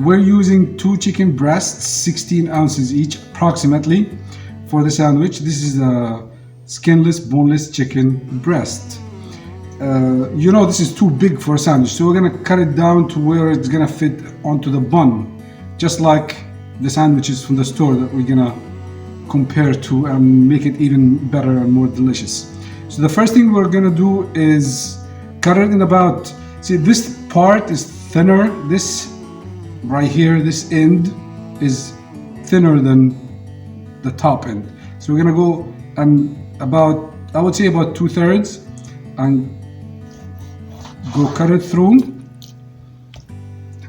we're using 2 chicken breasts, 16 ounces each approximately for the sandwich. This is a skinless, boneless chicken breast. You know, this is too big for a sandwich, so we're gonna cut it down to where it's gonna fit onto the bun, just like the sandwiches from the store that we're gonna compare to and make it even better and more delicious. So the first thing we're gonna do is cut it in about, see, this part is thinner, this right here, this end is thinner than the top end. So we're gonna go and about, I would say about 2/3, and go cut it through.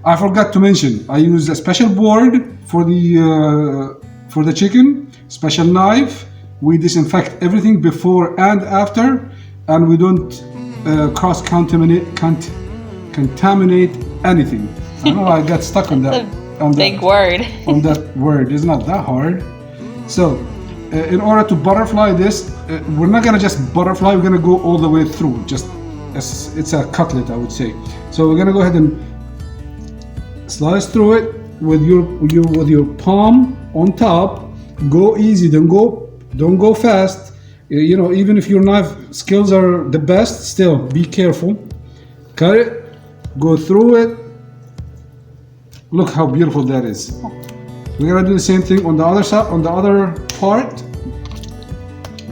I forgot to mention, I use a special board for the chicken, special knife. We disinfect everything before and after, and we don't contaminate anything. I know I got stuck on that. Big word. On that word, it's not that hard. So, in order to butterfly this, we're not gonna just butterfly. We're gonna go all the way through. Just it's a cutlet, I would say. So we're gonna go ahead and slice through it with your palm on top. Go easy. Don't go fast. You know, even if your knife skills are the best, still be careful. Cut it. Go through it. Look how beautiful that is. We're gonna do the same thing on the other side, on the other part.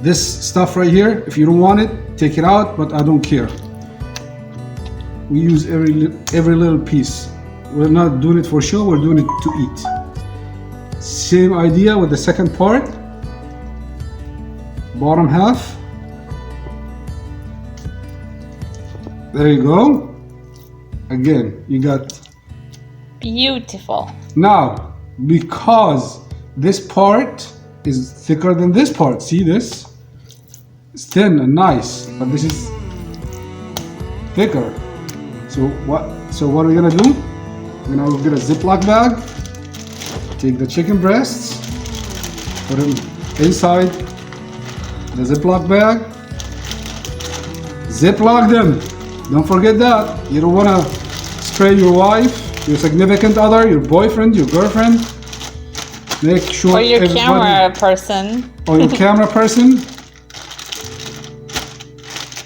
This stuff right here, if you don't want it, take it out, but I don't care. We use every little piece. We're not doing it for show, we're doing it to eat. Same idea with the second part. Bottom half. There you go. Again, you got. Beautiful. Now, because this part is thicker than this part, see this? It's thin and nice, but this is thicker. So what are we gonna do? We're gonna get a Ziploc bag, take the chicken breasts, put them inside the Ziploc bag, Ziploc them. Don't forget that. You don't wanna spray your wife, your significant other, your boyfriend, your girlfriend. Make sure or your camera person. Or your camera person.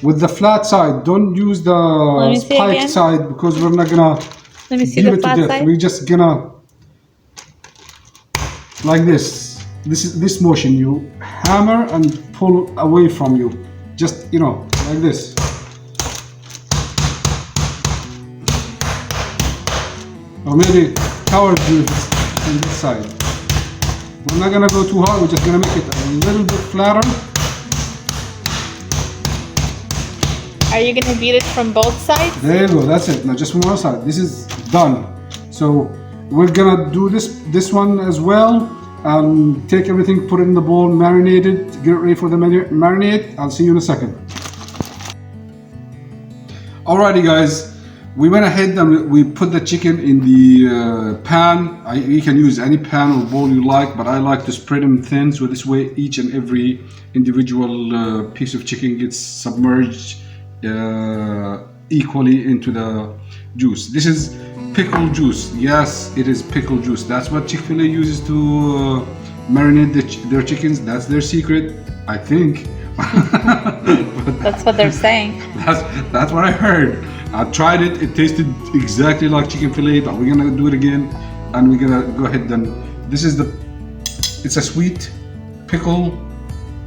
With the flat side, don't use the spiked side, because we're not gonna Let me see the flat side. We're just gonna like this. This motion, you hammer and pull away from you. Just, you know, like this. Or maybe towards you on this side. We're not gonna go too hard, we're just gonna make it a little bit flatter. Are you gonna beat it from both sides? There you go, that's it. Now just from one side. This is done. So we're gonna do this one as well. Take everything, put it in the bowl, marinate it, get it ready for the marinade. I'll see you in a second. Alrighty guys, we went ahead and we put the chicken in the pan. You can use any pan or bowl you like, but I like to spread them thin, so this way each and every individual piece of chicken gets submerged equally into the juice. This is pickle juice. Yes, it is pickle juice. That's what Chick Fil-A uses to marinate their chickens. That's their secret, I think. That's what they're saying. That's what I heard. I tried it. It tasted exactly like chicken fillet, but we're gonna do it again, and we're gonna go ahead and this is it's a sweet pickle.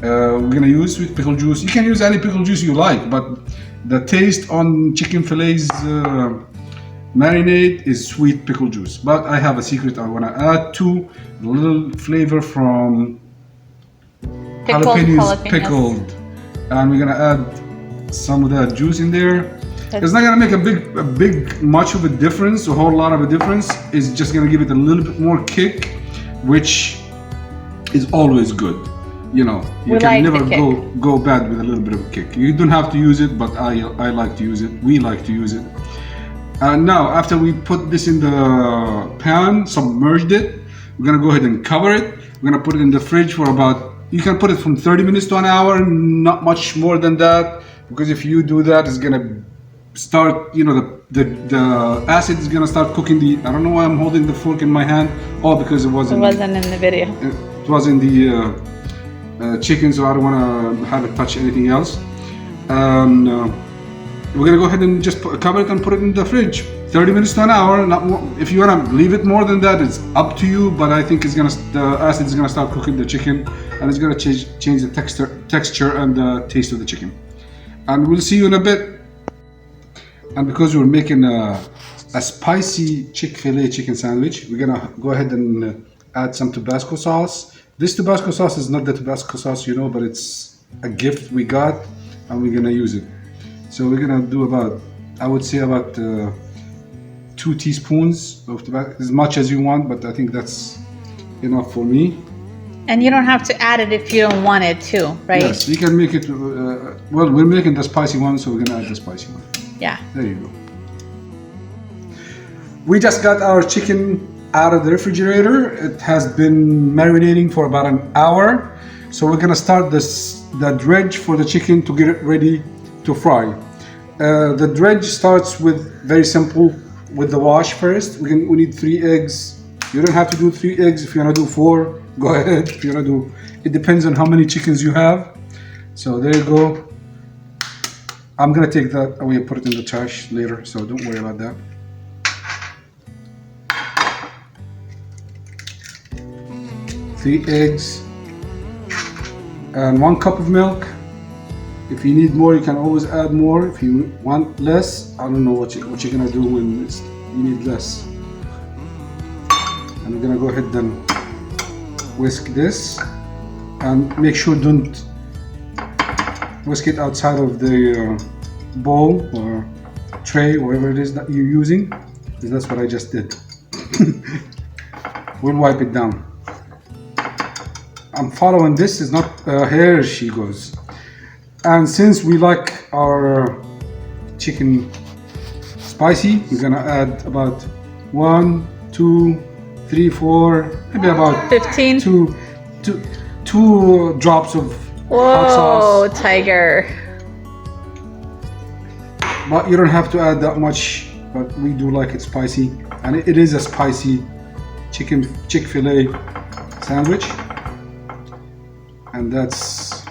We're gonna use sweet pickle juice. You can use any pickle juice you like, but the taste on chicken fillets marinade is sweet pickle juice. But I have a secret I wanna add to a little flavor from jalapenos pickled, and we're gonna add some of that juice in there. It's not gonna make a big much of a difference, a whole lot of a difference. It's just gonna give it a little bit more kick, which is always good. You know, you can never go bad with a little bit of a kick. You don't have to use it, but I like to use it. We like to use it. And now, after we put this in the pan, submerged it, we're gonna go ahead and cover it. We're gonna put it in the fridge for about, you can put it from 30 minutes to an hour, not much more than that, because if you do that, it's gonna start, you know, the acid is gonna start cooking the. I don't know why I'm holding the fork in my hand. Oh, because it It wasn't. wasn't in the video. It was in the chicken, so I don't want to have it touch anything else. And we're gonna go ahead and just cover it and put it in the fridge. 30 minutes to an hour. Not more. If you wanna leave it more than that, it's up to you. But I think the acid is gonna start cooking the chicken, and it's gonna change the texture and the taste of the chicken. And we'll see you in a bit. And because we're making a spicy Chick Fil-A chicken sandwich, we're gonna go ahead and add some Tabasco sauce. This Tabasco sauce is not the Tabasco sauce, you know, but it's a gift we got, and we're gonna use it. So we're gonna do about, I would say about 2 teaspoons of Tabasco, as much as you want, but I think that's enough for me. And you don't have to add it if you don't want it too, right? Yes, you can make it. Well, we're making the spicy one, so we're gonna add the spicy one. Yeah. There you go. We just got our chicken out of the refrigerator. It has been marinating for about an hour. So we're gonna start the dredge for the chicken to get it ready to fry. The dredge starts with very simple, with the wash first. We need 3 eggs. You don't have to do 3 eggs. If you wanna do 4, go ahead. If you wanna do, it depends on how many chickens you have. So there you go. I'm gonna take that away and put it in the trash later, so don't worry about that. Three eggs and 1 cup of milk. If you need more, you can always add more. If you want less, I don't know what you're gonna do when you need less. And we're gonna go ahead and whisk this, and make sure don't whisk it outside of the bowl or tray, whatever it is that you're using, because that's what I just did. We'll wipe it down. I'm following this, is not here she goes. And since we like our chicken spicy, we're gonna add about 1, 2, 3, 4, maybe about 15. two drops of hot Whoa, sauce. tiger. But you don't have to add that much, but we do like it spicy. And it is a spicy Chick Fil-A sandwich. And that's,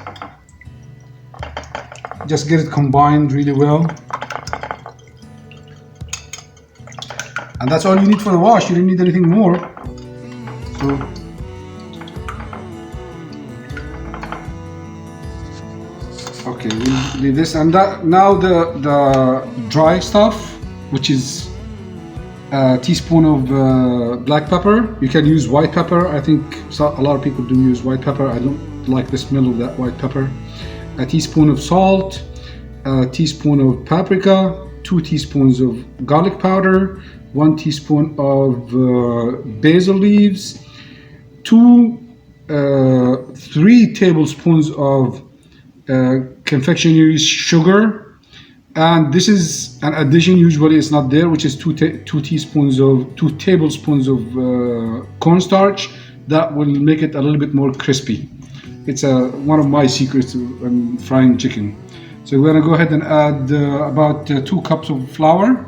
just get it combined really well. And that's all you need for the wash. You don't need anything more. So okay, we'll leave this. And now the dry stuff, which is a teaspoon of black pepper. You can use white pepper. I think a lot of people do use white pepper. I don't like the smell of that white pepper. A teaspoon of salt, a teaspoon of paprika, 2 teaspoons of garlic powder, 1 teaspoon of basil leaves, 3 tablespoons of confectionery sugar, and this is an addition, usually it's not there, which is 2 tablespoons of cornstarch. That will make it a little bit more crispy. It's one of my secrets when frying chicken. So we're gonna go ahead and add about 2 cups of flour.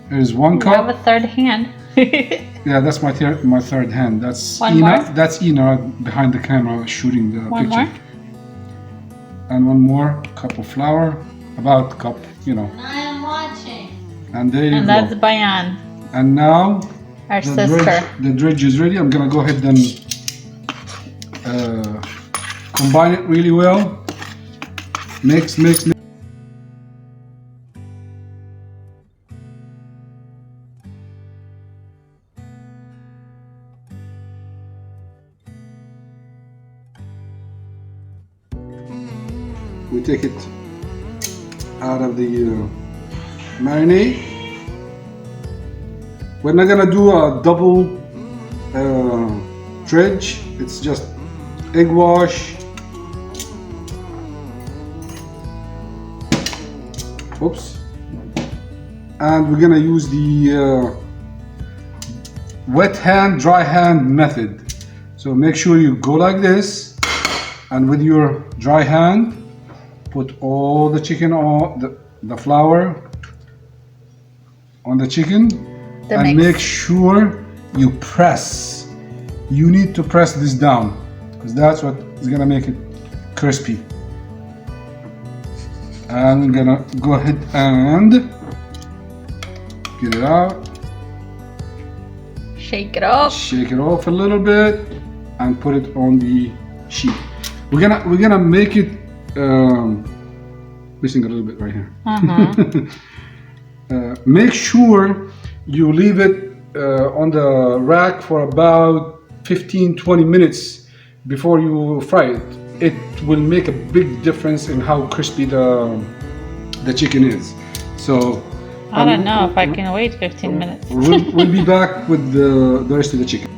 There's 1 cup. You have a third hand. Yeah, that's my third hand. That's One Inna. more? That's Inna behind the camera shooting the One picture. more? And 1 more cup of flour, about cup, you know. I am watching. And there you And go. that's Bayan, And now our sister. the dredge is ready. I'm gonna go ahead and combine it really well. Mix. We take it out of the marinade. We're not gonna do a double dredge. It's just egg wash. Oops. And we're gonna use the wet hand, dry hand method. So make sure you go like this, and with your dry hand, put all the chicken on the flour on the chicken and make sure you press. You need to press this down because that's what is gonna make it crispy. And I'm gonna go ahead and get it out. Shake it off. Shake it off a little bit and put it on the sheet. We're gonna make it missing a little bit right here. Make sure you leave it on the rack for about 15-20 minutes before you fry it. It will make a big difference in how crispy the chicken is. So I don't know if I can wait 15 minutes. we'll be back with the rest of the chicken.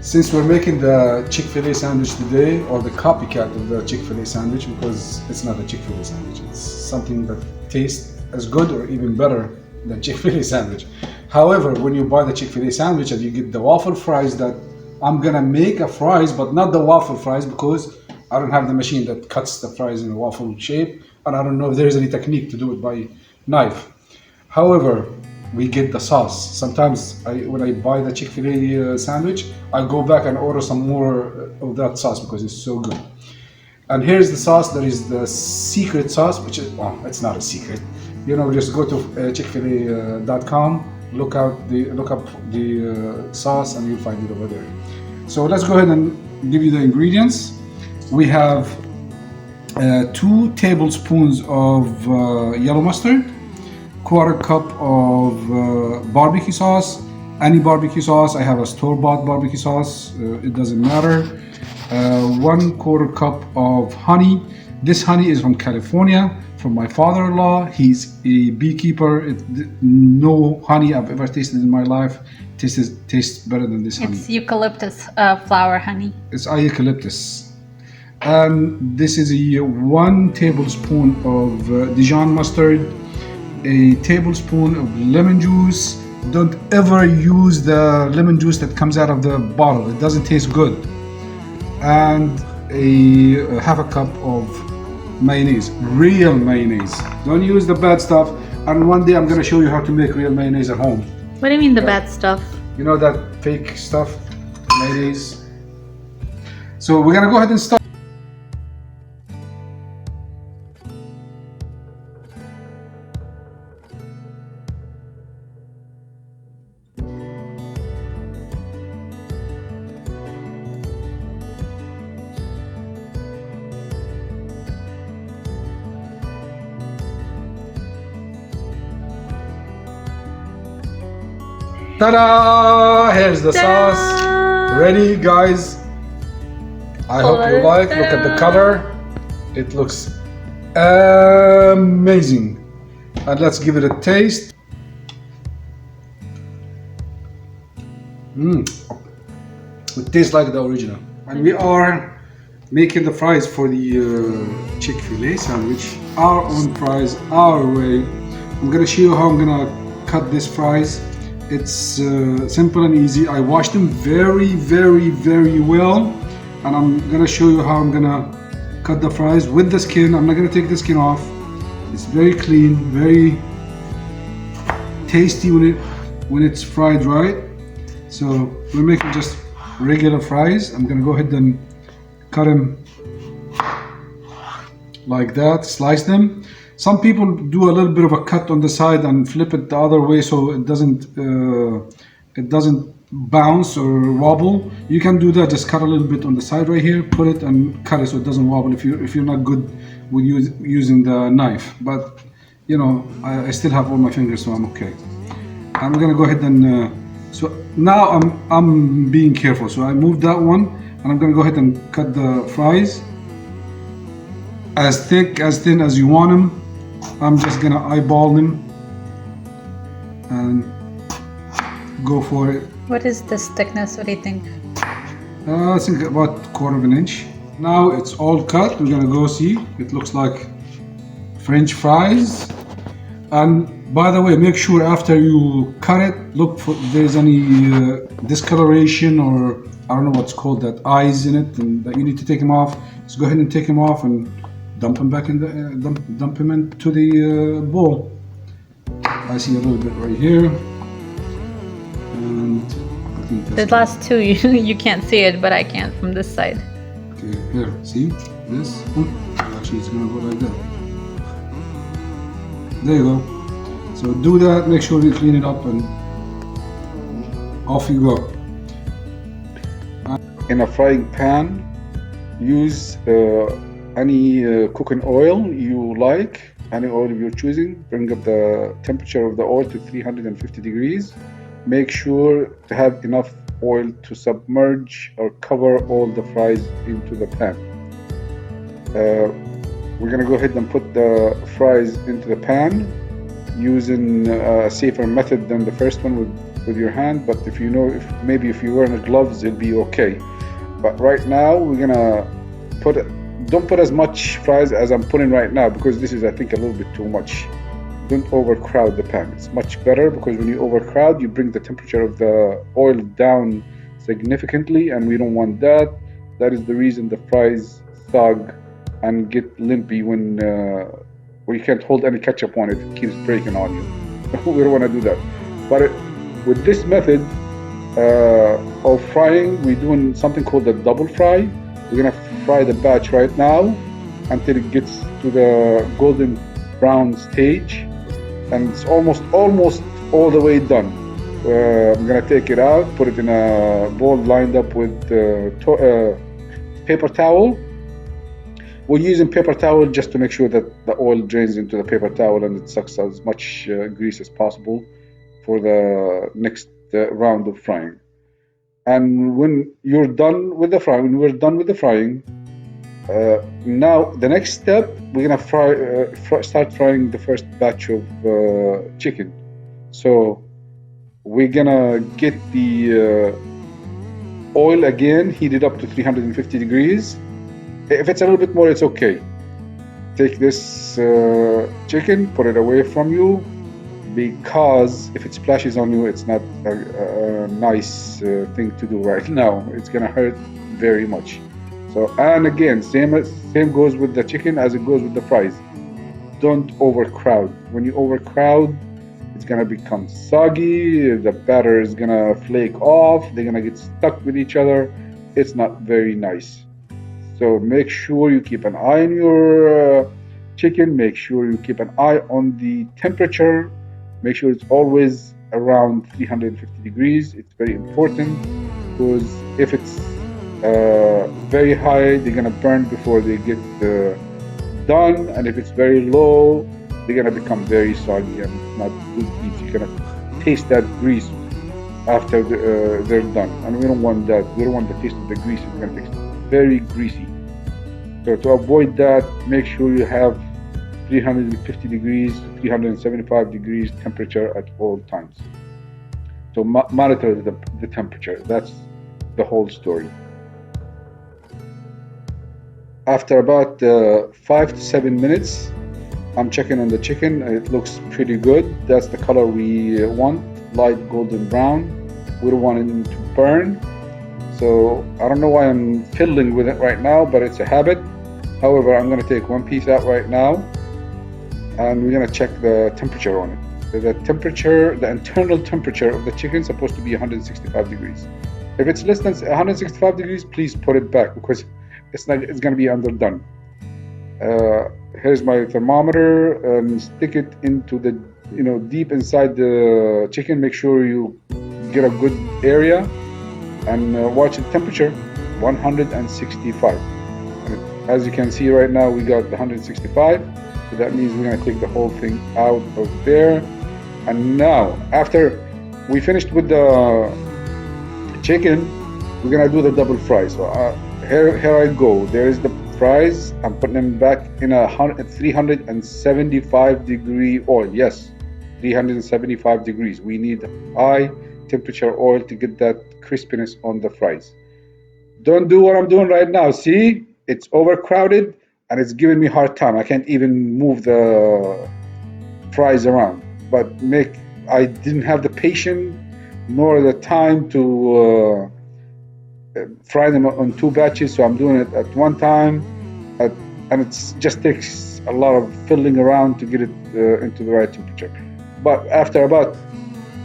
Since we're making the Chick Fil-A sandwich today, or the copycat of the Chick Fil-A sandwich, because it's not a Chick Fil-A sandwich, it's something that tastes as good or even better than Chick Fil-A sandwich. However, when you buy the Chick Fil-A sandwich and you get the waffle fries, that I'm gonna make a fries, but not the waffle fries because I don't have the machine that cuts the fries in a waffle shape, and I don't know if there's any technique to do it by knife. However, we get the sauce. Sometimes when I buy the Chick Fil-A sandwich, I go back and order some more of that sauce because it's so good. And here's the sauce. There is the secret sauce, which is, well, it's not a secret. You know, just go to chickfila.com, look up the sauce, and you'll find it over there. So let's go ahead and give you the ingredients. We have 2 tablespoons of yellow mustard, 1/4 cup of barbecue sauce, any barbecue sauce. I have a store-bought barbecue sauce, it doesn't matter. 1/4 cup of honey. This honey is from California, from my father-in-law. He's a beekeeper. No honey I've ever tasted in my life tastes better than this honey. It's eucalyptus flower honey. It's eucalyptus. And this is a 1 tablespoon of Dijon mustard, a tablespoon of lemon juice. Don't ever use the lemon juice that comes out of the bottle. It doesn't taste good. And a 1/2 cup of mayonnaise, real mayonnaise. Don't use the bad stuff. And one day I'm gonna show you how to make real mayonnaise at home. What do you mean the bad stuff? You know that fake stuff, mayonnaise. So we're gonna go ahead and start. Ta-da! Here's the sauce. Ready, guys? I hope you like. Look at the color. It looks amazing. And let's give it a taste. It tastes like the original. And we are making the fries for the Chick Fil-A sandwich. Our own fries, our way. I'm gonna show you how I'm gonna cut these fries. It's simple and easy. I washed them very, very, very well, and I'm gonna show you how I'm gonna cut the fries with the skin. I'm not gonna take the skin off. It's very clean, very tasty when it's fried right. So we're making just regular fries. I'm gonna go ahead and cut them like that, slice them. Some people do a little bit of a cut on the side and flip it the other way so it doesn't bounce or wobble. You can do that. Just cut a little bit on the side right here, put it and cut it so it doesn't wobble if you're not good with using the knife. But you know, I still have all my fingers, so I'm okay. I'm gonna go ahead and so now I'm being careful. So I moved that one, and I'm gonna go ahead and cut the fries as thick, as thin as you want them. I'm just gonna eyeball them and go for it. What is this thickness? What do you think? I think about 1/4 inch. Now it's all cut. We're gonna go see. It looks like French fries. And by the way, make sure after you cut it, look for if there's any discoloration or I don't know what's called, that eyes in it, and that you need to take them off. So go ahead and take them off and dump them back in the dump them into the bowl. I see a little bit right here, and I think that's The last two, you can't see it, but I can from this side. okay. Here, see this? Actually, it's gonna go like that. There you go. So do that. Make sure you clean it up, and off you go. In a frying pan, use any cooking oil you like, any oil you're choosing. Bring up the temperature of the oil to 350 degrees. Make sure to have enough oil to submerge or cover all the fries into the pan. We're gonna go ahead and put the fries into the pan using a safer method than the first one with your hand, but if you know, maybe if you're wearing gloves, it'll be okay. But right now, we're gonna don't put as much fries as I'm putting right now, because this is, I think, a little bit too much. Don't overcrowd the pan. It's much better, because when you overcrowd, you bring the temperature of the oil down significantly, and we don't want that. That is the reason the fries sog and get lumpy when you can't hold any ketchup on it. It keeps breaking on you. We don't want to do that. But with this method of frying, we're doing something called a double fry. We're gonna fry the batch right now until it gets to the golden brown stage, and it's almost all the way done. I'm gonna take it out, put it in a bowl lined up with paper towel. We're using paper towel just to make sure that the oil drains into the paper towel and it sucks as much grease as possible for the next round of frying. And when you're done with the frying, when we're done with the frying, now the next step, we're gonna start frying the first batch of chicken. So we're gonna get the oil again heated up to 350 degrees. If it's a little bit more, it's okay. Take this chicken, put it away from you, because if it splashes on you, it's not a nice thing to do right now. It's gonna hurt very much. So, and again, same goes with the chicken as it goes with the fries. Don't overcrowd. When you overcrowd, it's gonna become soggy. The batter is gonna flake off. They're gonna get stuck with each other. It's not very nice. So make sure you keep an eye on your chicken. Make sure you keep an eye on the temperature. Make sure it's always around 350 degrees. It's very important, because if it's very high, they're gonna burn before they get done, and if it's very low, they're gonna become very soggy and not good eats. You're gonna taste that grease after they're done, and we don't want that. We don't want the taste of the grease. It's gonna taste very greasy. So to avoid that, make sure you have 350 degrees, 375 degrees temperature at all times. So monitor the temperature. That's the whole story. After about 5 to 7 minutes, I'm checking on the chicken. It looks pretty good. That's the color we want, light golden brown. We don't want it to burn. So I don't know why I'm fiddling with it right now, but it's a habit. However, I'm going to take one piece out right now, and we're going to check the temperature on it. The temperature, the internal temperature of the chicken is supposed to be 165 degrees. If it's less than 165 degrees, please put it back, because it's going to be underdone. Here's my thermometer, and stick it into the, deep inside the chicken. Make sure you get a good area, and watch the temperature, 165. And as you can see right now, we got the 165. So that means we're gonna take the whole thing out of there. And now, after we finished with the chicken, we're gonna do the double fry. So here I go. There's the fries. I'm putting them back in a 375 degree oil. Yes, 375 degrees. We need high temperature oil to get that crispiness on the fries. Don't do what I'm doing right now. See, it's overcrowded and it's giving me a hard time. I can't even move the fries around. But I didn't have the patience nor the time to fry them on two batches, so I'm doing it at one time at and it just takes a lot of fiddling around to get it into the right temperature. But after about,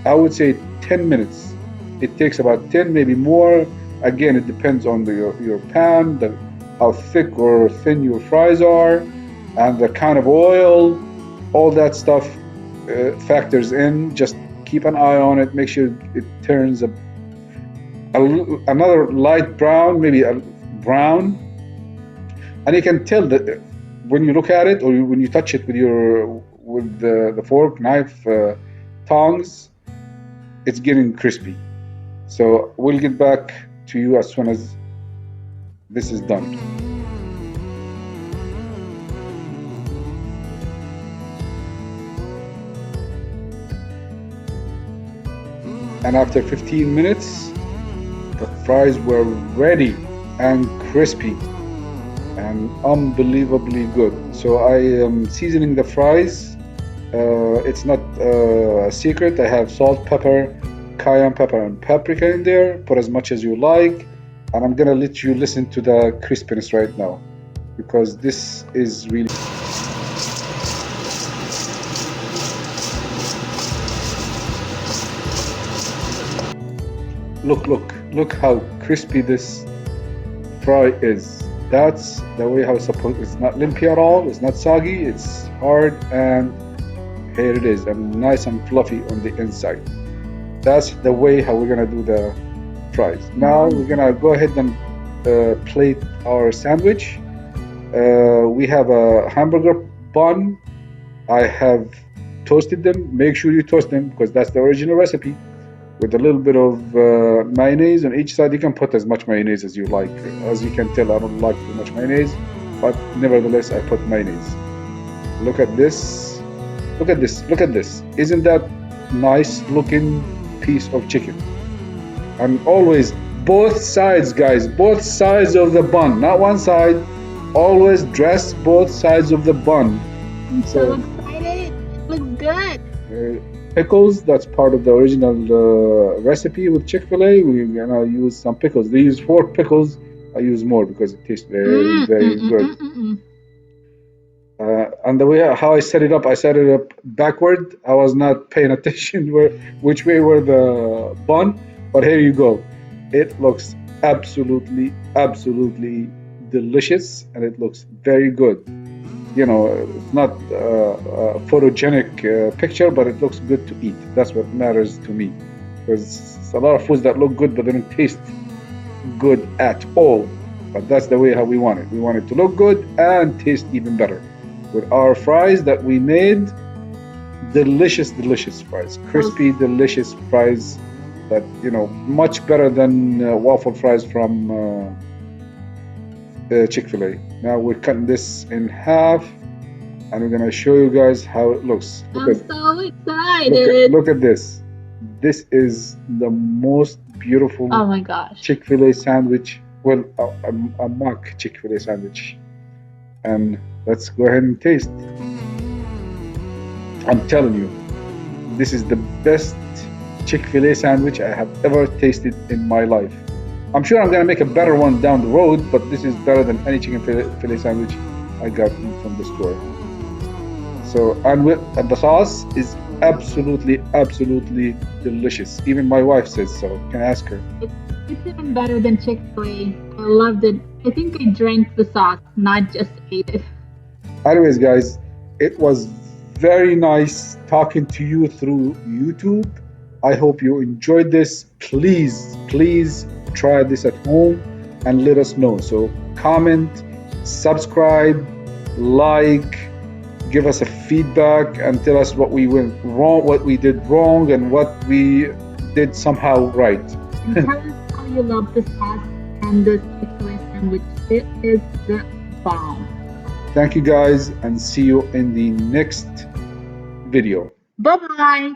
I would say 10 minutes, it takes about 10, maybe more. Again, it depends on your pan, how thick or thin your fries are, and the kind of oil. All that stuff factors in. Just keep an eye on it. Make sure it turns another light brown, maybe a brown, and you can tell that when you look at it or when you touch it with the fork, knife, tongs, it's getting crispy. So we'll get back to you as soon as this is done. And after 15 minutes, the fries were ready and crispy and unbelievably good. So I am seasoning the fries. It's not a secret. I have salt, pepper, cayenne pepper, and paprika in there. Put as much as you like. And I'm gonna let you listen to the crispiness right now, because this is really... Look how crispy this fry is. That's the way how it's supposed. It's not lumpy at all. It's not soggy. It's hard, and here it is, and nice and fluffy on the inside. That's the way how we're gonna do the fries. Now we're gonna go ahead and plate our sandwich. We have a hamburger bun. I have toasted them. Make sure you toast them because that's the original recipe. With a little bit of mayonnaise on each side. You can put as much mayonnaise as you like. As you can tell, I don't like too much mayonnaise, but nevertheless, I put mayonnaise. Look at this. Look at this. Look at this. Isn't that nice looking piece of chicken? And always, both sides, guys, both sides of the bun, not one side. Always dress both sides of the bun. I'm so excited. It looks good. Pickles, that's part of the original recipe with Chick Fil-A. We're gonna use some pickles. They use 4 pickles. I use more because it tastes very good. And the way how I set it up backward. I was not paying attention which way were the bun, but here you go. It looks absolutely delicious, and it looks very good. You know, it's not a photogenic picture, but it looks good to eat. That's what matters to me, because it's a lot of foods that look good but they don't taste good at all. But that's the way how we want it. We want it to look good and taste even better. With our fries that we made, delicious fries, crispy, delicious fries that, you know, much better than waffle fries from Chick Fil-A. Now we're cutting this in half, and we're gonna show you guys how it looks. I'm so excited. Look at this. This is the most beautiful, oh my gosh, Chick Fil-A sandwich. Well, a mock Chick Fil-A sandwich. And let's go ahead and taste. I'm telling you, this is the best Chick Fil-A sandwich I have ever tasted in my life. I'm sure I'm gonna make a better one down the road, but this is better than any chicken fillet sandwich I got from the store. So, and the sauce is absolutely delicious. Even my wife says so. Can I ask her? It's even better than Chick Fil-A. I loved it. I think I drank the sauce, not just ate it. Anyways, guys, it was very nice talking to you through YouTube. I hope you enjoyed this. Please try this at home and let us know. So comment, subscribe, like, give us a feedback, and tell us what we went wrong, what we did wrong, and what we did somehow right. And tell us how you love the sauce and the Chick Fil-A sandwich. It is the bomb. Thank you guys, and see you in the next video. Bye-bye.